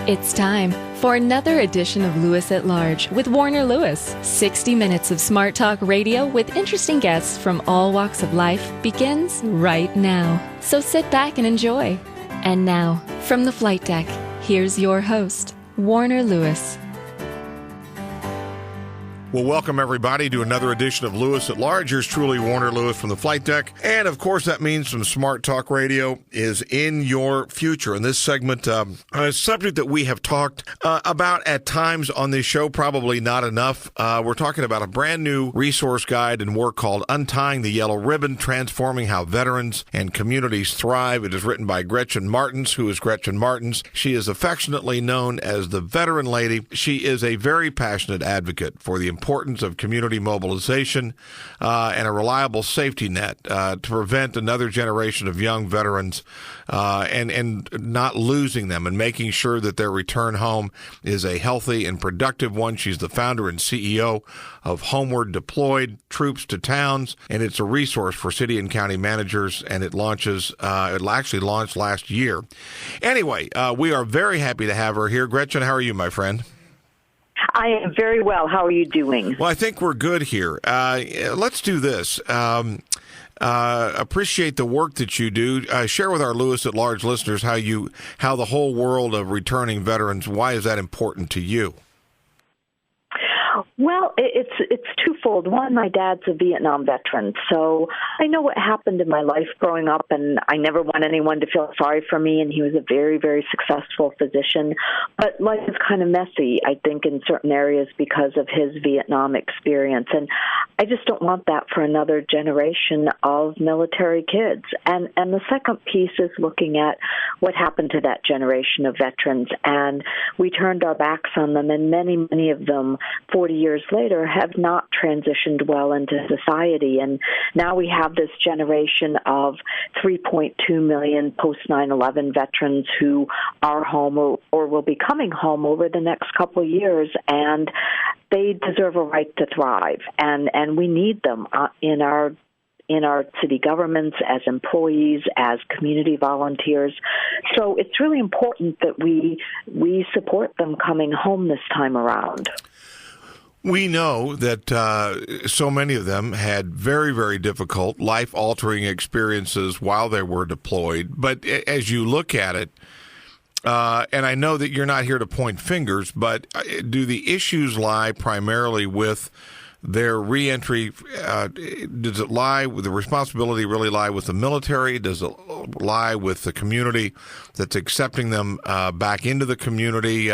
It's time for another edition of Lewis at Large with Warner Lewis. 60 minutes of smart talk radio with interesting guests from all walks of life begins right now. So sit back and enjoy. And now, from the flight deck, here's your host, Warner Lewis. Well, welcome everybody to another edition of Lewis at Large. Here's truly Warner Lewis from the flight deck. And of course, that means some smart talk radio is in your future. In this segment, a subject that we have talked about at times on this show, probably not enough. We're talking about a brand new resource guide and work called Untying the Yellow Ribbon, Transforming How Veterans and Communities Thrive. It is written by Gretchen Marthens. Who is Gretchen Marthens? She is affectionately known as the Veteran Lady. She is a very passionate advocate for the importance of community mobilization and a reliable safety net to prevent another generation of young veterans and not losing them and making sure that their return home is a healthy and productive one. She's the founder and CEO of Homeward Deployed Troops to Towns, and it's a resource for city and county managers, and it actually launched last year. Anyway, we are very happy to have her here. Gretchen, how are you, my friend? I am very well. How are you doing? Well, I think we're good here. Let's do this. Appreciate the work that you do. Share with our Lewis at Large listeners how the whole world of returning veterans, why is that important to you? Well, it's twofold. One, my dad's a Vietnam veteran, so I know what happened in my life growing up, and I never want anyone to feel sorry for me, and he was a very, very successful physician. But life is kind of messy, I think, in certain areas because of his Vietnam experience, and I just don't want that for another generation of military kids. And the second piece is looking at what happened to that generation of veterans, and we turned our backs on them, and many of them 40 years later have not transitioned well into society. And now we have this generation of 3.2 million post 9/11 veterans who are home or will be coming home over the next couple of years, and they deserve a right to thrive. And we need them in our city governments, as employees, as community volunteers. So it's really important that we support them coming home this time around. We know that so many of them had very, very difficult, life-altering experiences while they were deployed. But as you look at it, and I know that you're not here to point fingers, but do the issues lie primarily with their reentry? Does it lie with the responsibility really lie with the military? Does it lie with the community that's accepting them back into the community?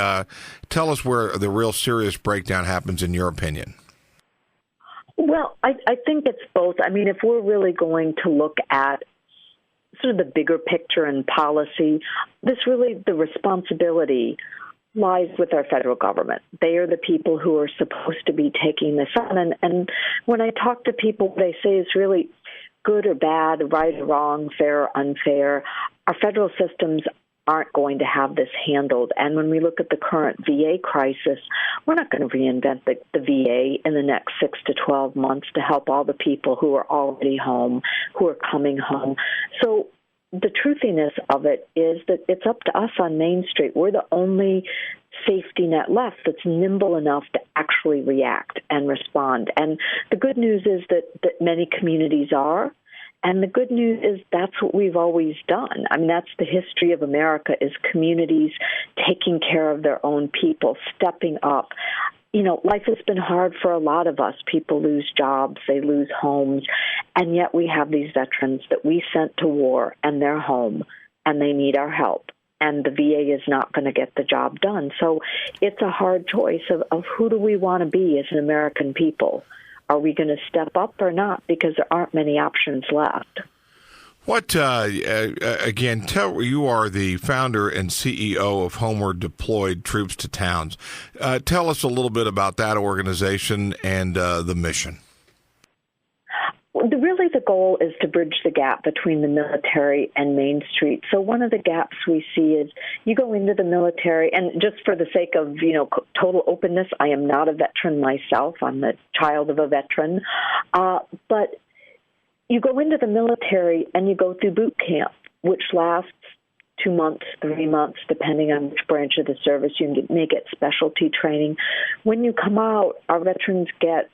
Tell us where the real serious breakdown happens, in your opinion. Well, I think it's both. I mean, if we're really going to look at sort of the bigger picture and policy, the responsibility lies with our federal government. They are the people who are supposed to be taking this on. And when I talk to people, what they say is really good or bad, right or wrong, fair or unfair. Our federal systems aren't going to have this handled. And when we look at the current VA crisis, we're not going to reinvent the VA in the next 6 to 12 months to help all the people who are already home, who are coming home. So the truthiness of it is that it's up to us on Main Street. We're the only safety net left that's nimble enough to actually react and respond. And the good news is that many communities are. And the good news is that's what we've always done. I mean, that's the history of America, is communities taking care of their own people, stepping up. You know, life has been hard for a lot of us. People lose jobs, they lose homes, and yet we have these veterans that we sent to war, and they're home, and they need our help. And the VA is not going to get the job done. So it's a hard choice of who do we want to be as an American people? Are we going to step up or not? Because there aren't many options left. What, again, you are the founder and CEO of Homeward Deployed Troops to Towns. Tell us a little bit about that organization and the mission. Really, the goal is to bridge the gap between the military and Main Street. So one of the gaps we see is you go into the military, and just for the sake of, total openness, I am not a veteran myself. I'm the child of a veteran. But you go into the military and you go through boot camp, which lasts 2 months, 3 months, depending on which branch of the service. You may get specialty training. When you come out, our veterans get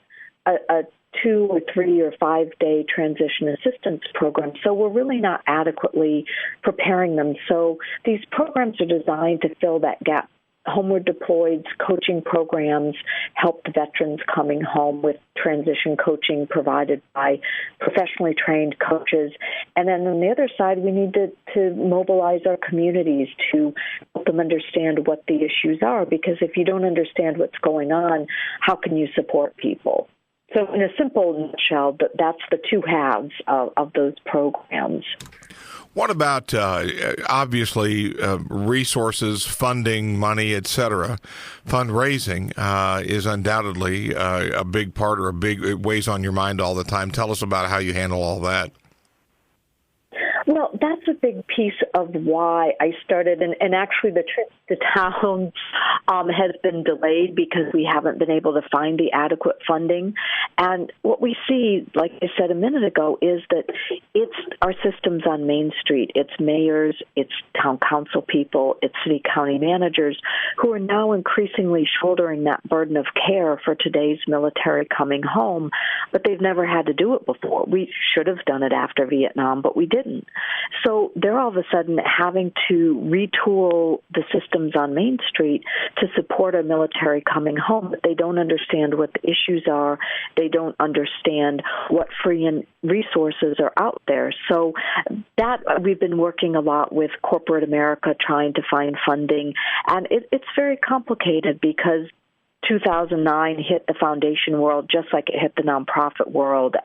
a 2 or 3 or 5 day transition assistance program. So we're really not adequately preparing them. So these programs are designed to fill that gap. Homeward deployed coaching programs help the veterans coming home with transition coaching provided by professionally trained coaches. And then on the other side, we need to mobilize our communities to help them understand what the issues are, because if you don't understand what's going on, how can you support people? So in a simple nutshell, that's the two halves of those programs. What about, obviously, resources, funding, money, et cetera? Fundraising is undoubtedly a big part, or it weighs on your mind all the time. Tell us about how you handle all that. Well, that's a big piece of why I started, and actually the trip to town has been delayed because we haven't been able to find the adequate funding. And what we see, like I said a minute ago, is that it's our systems on Main Street. It's mayors, it's town council people, it's city county managers who are now increasingly shouldering that burden of care for today's military coming home, but they've never had to do it before. We should have done it after Vietnam, but we didn't. So they're all of a sudden having to retool the systems on Main Street to support our military coming home, but they don't understand what the issues are. They don't understand what free and resources are out there. So that we've been working a lot with corporate America trying to find funding, and it's very complicated because 2009 hit the foundation world just like it hit the nonprofit world,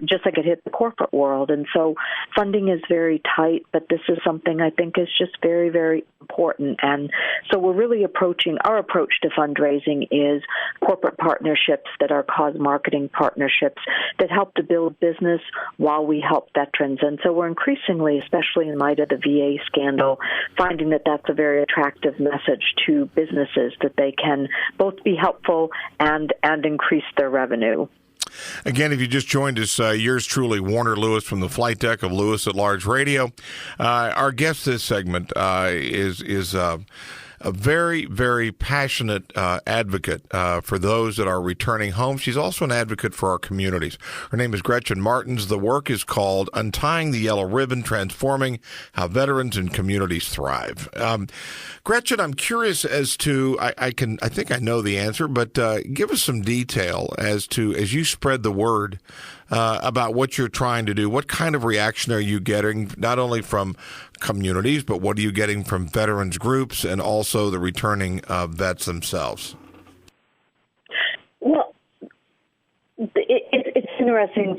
just like it hit the corporate world. And so funding is very tight, but this is something I think is just very, very important. And so we're really our approach to fundraising is corporate partnerships that are cause marketing partnerships that help to build business while we help veterans. And so we're increasingly, especially in light of the VA scandal, finding that that's a very attractive message to businesses, that they can both be helpful and increase their revenue. Again, if you just joined us, yours truly, Warner Lewis from the flight deck of Lewis at Large Radio. Our guest this segment is a very, very passionate advocate for those that are returning home. She's also an advocate for our communities. Her name is Gretchen Marthens. The work is called Untying the Yellow Ribbon, Transforming How Veterans and Communities Thrive. Gretchen, I'm curious as to, I think I know the answer, but give us some detail as you spread the word about what you're trying to do. What kind of reaction are you getting, not only from communities, but what are you getting from veterans groups and also the returning vets themselves? Well, it's interesting.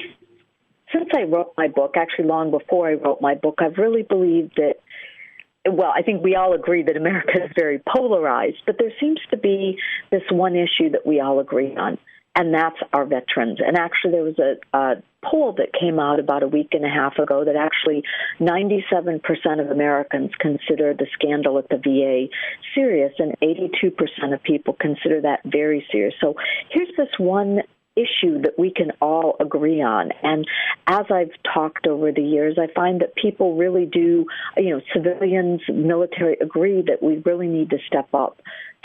Since I wrote my book, actually long before I wrote my book, I've really believed that, well, I think we all agree that America is very polarized, but there seems to be this one issue that we all agree on, and that's our veterans. And actually there was a poll that came out about a week and a half ago that actually 97% of Americans consider the scandal at the VA serious, and 82% of people consider that very serious. So here's this one issue that we can all agree on. And as I've talked over the years, I find that people really do, civilians, military, agree that we really need to step up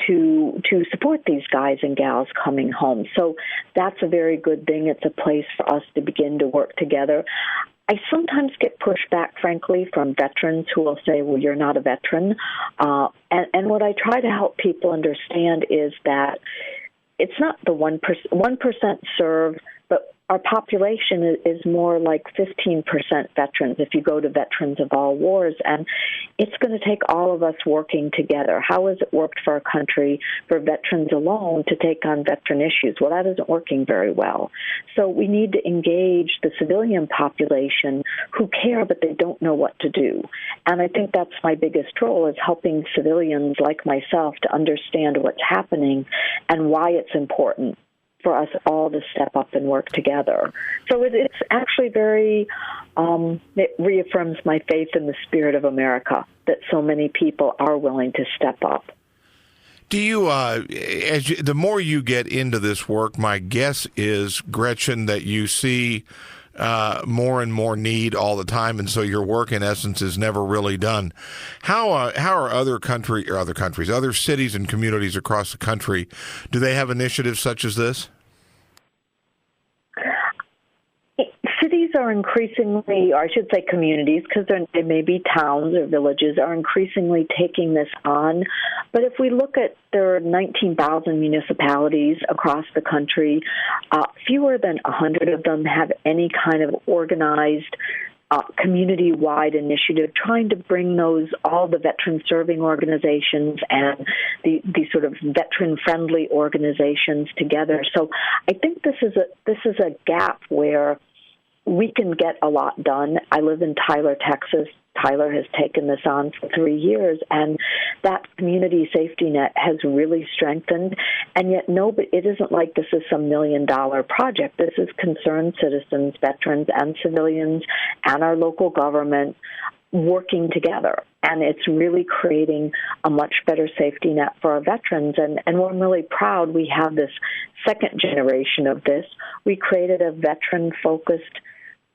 to support these guys and gals coming home. So that's a very good thing. It's a place for us to begin to work together. I sometimes get pushback, frankly, from veterans who will say, well, you're not a veteran. And what I try to help people understand is that it's not the 1% serve, but our population is more like 15% veterans if you go to Veterans of All Wars, and it's going to take all of us working together. How has it worked for our country for veterans alone to take on veteran issues? Well, that isn't working very well. So we need to engage the civilian population who care, but they don't know what to do. And I think that's my biggest role, is helping civilians like myself to understand what's happening and why it's important for us all to step up and work together. So it's actually very, it reaffirms my faith in the spirit of America, that so many people are willing to step up. Do you, the more you get into this work, my guess is, Gretchen, that you see more and more need all the time, and so your work, in essence, is never really done. How are other cities and communities across the country, do they have initiatives such as this? Cities are increasingly, or I should say communities, because they may be towns or villages, are increasingly taking this on. But if we look at, there are 19,000 municipalities across the country. Fewer than 100 of them have any kind of organized community-wide initiative trying to bring all the veteran-serving organizations and the sort of veteran-friendly organizations together. So I think this is a gap where we can get a lot done. I live in Tyler, Texas. Tyler has taken this on for 3 years, and that community safety net has really strengthened. And yet, it isn't like this is some $1 million project. This is concerned citizens, veterans, and civilians, and our local government working together. And it's really creating a much better safety net for our veterans. And we're really proud we have this second generation of this. We created a veteran-focused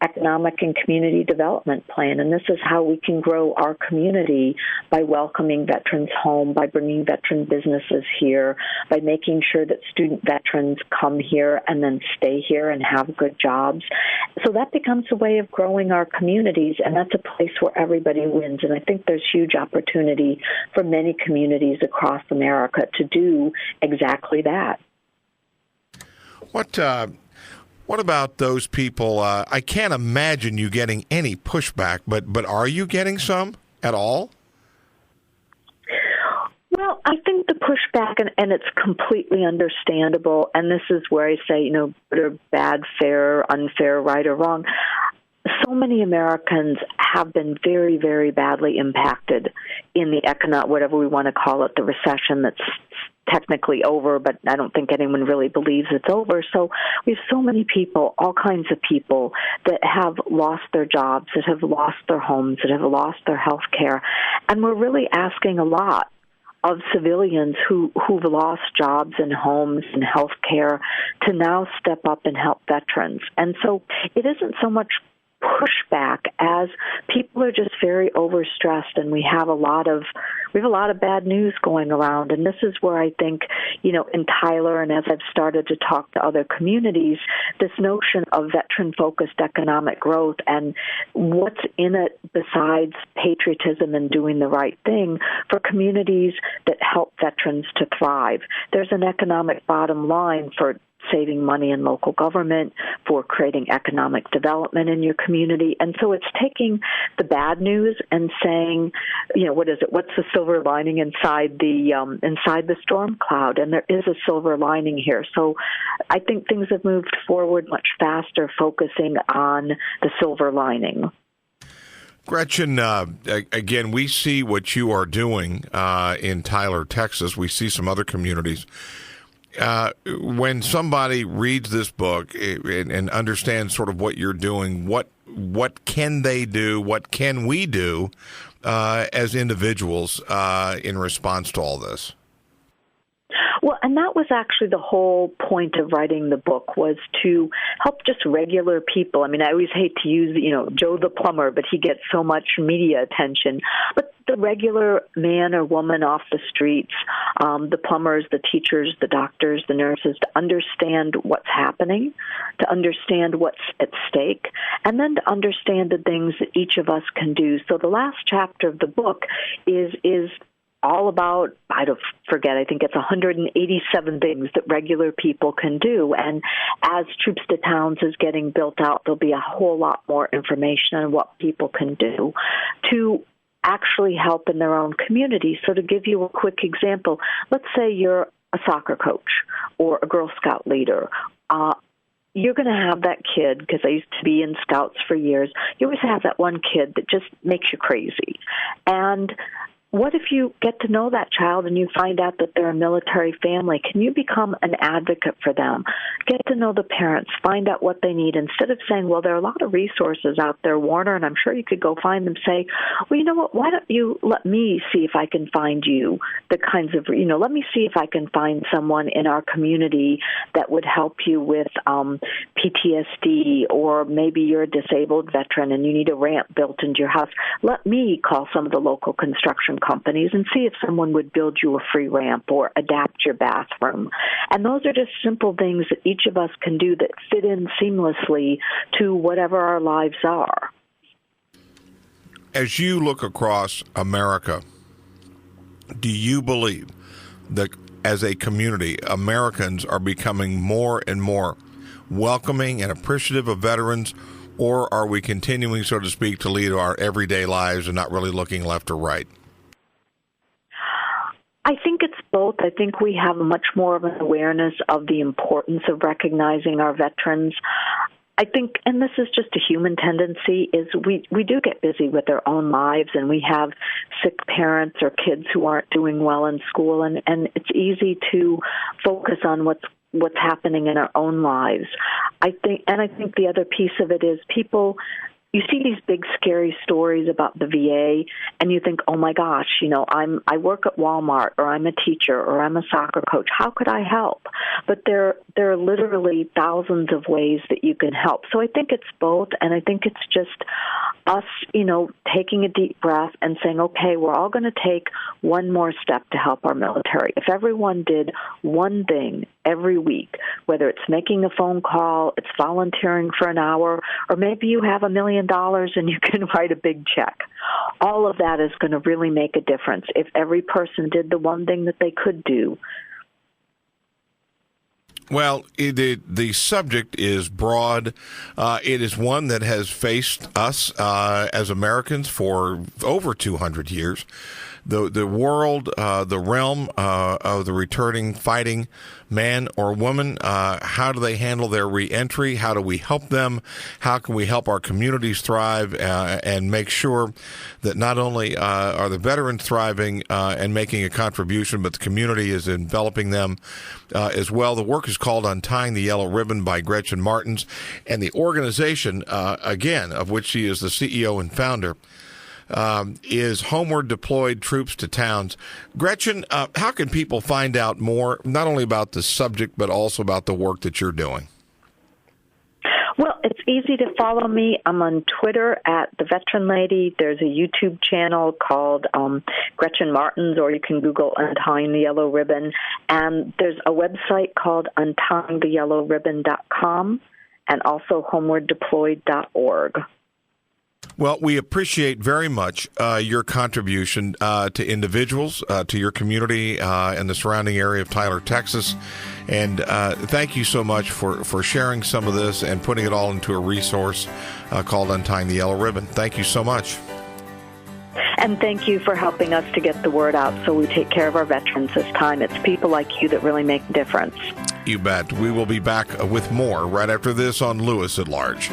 economic and community development plan, and this is how we can grow our community by welcoming veterans home, by bringing veteran businesses here, by making sure that student veterans come here and then stay here and have good jobs. So that becomes a way of growing our communities, and that's a place where everybody wins. And I think there's huge opportunity for many communities across America to do exactly that. What about those people? I can't imagine you getting any pushback, but are you getting some at all? Well, I think the pushback, and it's completely understandable, and this is where I say, good or bad, fair, unfair, right or wrong. So many Americans have been very, very badly impacted in the economic, whatever we want to call it, the recession that's technically over, but I don't think anyone really believes it's over. So we have so many people, all kinds of people, that have lost their jobs, that have lost their homes, that have lost their health care. And we're really asking a lot of civilians who've lost jobs and homes and health care to now step up and help veterans. And so it isn't so much pushback as people are just very overstressed, and we have a lot of bad news going around. And this is where I think, in Tyler, and as I've started to talk to other communities, this notion of veteran-focused economic growth and what's in it besides patriotism and doing the right thing for communities that help veterans to thrive. There's an economic bottom line for saving money in local government, for creating economic development in your community. And so it's taking the bad news and saying, what is it? What's the silver lining inside the storm cloud? And there is a silver lining here. So I think things have moved forward much faster, focusing on the silver lining. Gretchen, again, we see what you are doing in Tyler, Texas. We see some other communities. When somebody reads this book and understands sort of what you're doing, what can they do? What can we do as individuals in response to all this? Well, and that was actually the whole point of writing the book, was to help just regular people. I mean, I always hate to use, Joe the plumber, but he gets so much media attention. But the regular man or woman off the streets, the plumbers, the teachers, the doctors, the nurses, to understand what's happening, to understand what's at stake, and then to understand the things that each of us can do. So the last chapter of the book is all about, I think it's 187 things that regular people can do. And as Troops to Towns is getting built out, there'll be a whole lot more information on what people can do to actually help in their own community. So to give you a quick example, let's say you're a soccer coach or a Girl Scout leader. You're going to have that kid, because I used to be in Scouts for years, you always have that one kid that just makes you crazy. And what if you get to know that child and you find out that they're a military family? Can you become an advocate for them? Get to know the parents, find out what they need. Instead of saying, well, there are a lot of resources out there, Warner, and I'm sure you could go find them, say, well, you know what, why don't you let me see if I can find you the kinds of, let me see if I can find someone in our community that would help you with PTSD, or maybe you're a disabled veteran and you need a ramp built into your house. Let me call some of the local construction companies and see if someone would build you a free ramp or adapt your bathroom. And those are just simple things that each of us can do that fit in seamlessly to whatever our lives are. As you look across America, do you believe that as a community, Americans are becoming more and more welcoming and appreciative of veterans, or are we continuing, so to speak, to lead our everyday lives and not really looking left or right? I think it's both. I think we have much more of an awareness of the importance of recognizing our veterans. I think, and this is just a human tendency, is we do get busy with our own lives, and we have sick parents or kids who aren't doing well in school, and it's easy to focus on what's happening in our own lives. I think the other piece of it is people, you see these big scary stories about the VA, and you think, oh my gosh, I work at Walmart, or I'm a teacher, or I'm a soccer coach. How could I help? But there are literally thousands of ways that you can help. So I think it's both, and I think it's just us, taking a deep breath and saying, okay, we're all going to take one more step to help our military. If everyone did one thing every week, whether it's making a phone call, it's volunteering for an hour, or maybe you have $1 million and you can write a big check. All of that is going to really make a difference if every person did the one thing that they could do. Well, the subject is broad. It is one that has faced us as Americans for over 200 years. The world, the realm of the returning fighting man or woman, how do they handle their reentry? How do we help them? How can we help our communities thrive and make sure that not only are the veterans thriving and making a contribution, but the community is enveloping them as well? The work is called Untying the Yellow Ribbon by Gretchen Marthens, and the organization, again, of which she is the CEO and founder, is Homeward Deployed Troops to Towns. Gretchen, how can people find out more, not only about the subject, but also about the work that you're doing? Well, it's easy to follow me. I'm on Twitter at The Veteran Lady. There's a YouTube channel called Gretchen Marthens, or you can Google Untying the Yellow Ribbon. And there's a website called untyingtheyellowribbon.com and also homewarddeployed.org. Well, we appreciate very much your contribution to individuals, to your community and the surrounding area of Tyler, Texas. And thank you so much for sharing some of this and putting it all into a resource called Untying the Yellow Ribbon. Thank you so much. And thank you for helping us to get the word out so we take care of our veterans this time. It's people like you that really make a difference. You bet. We will be back with more right after this on Lewis at Large.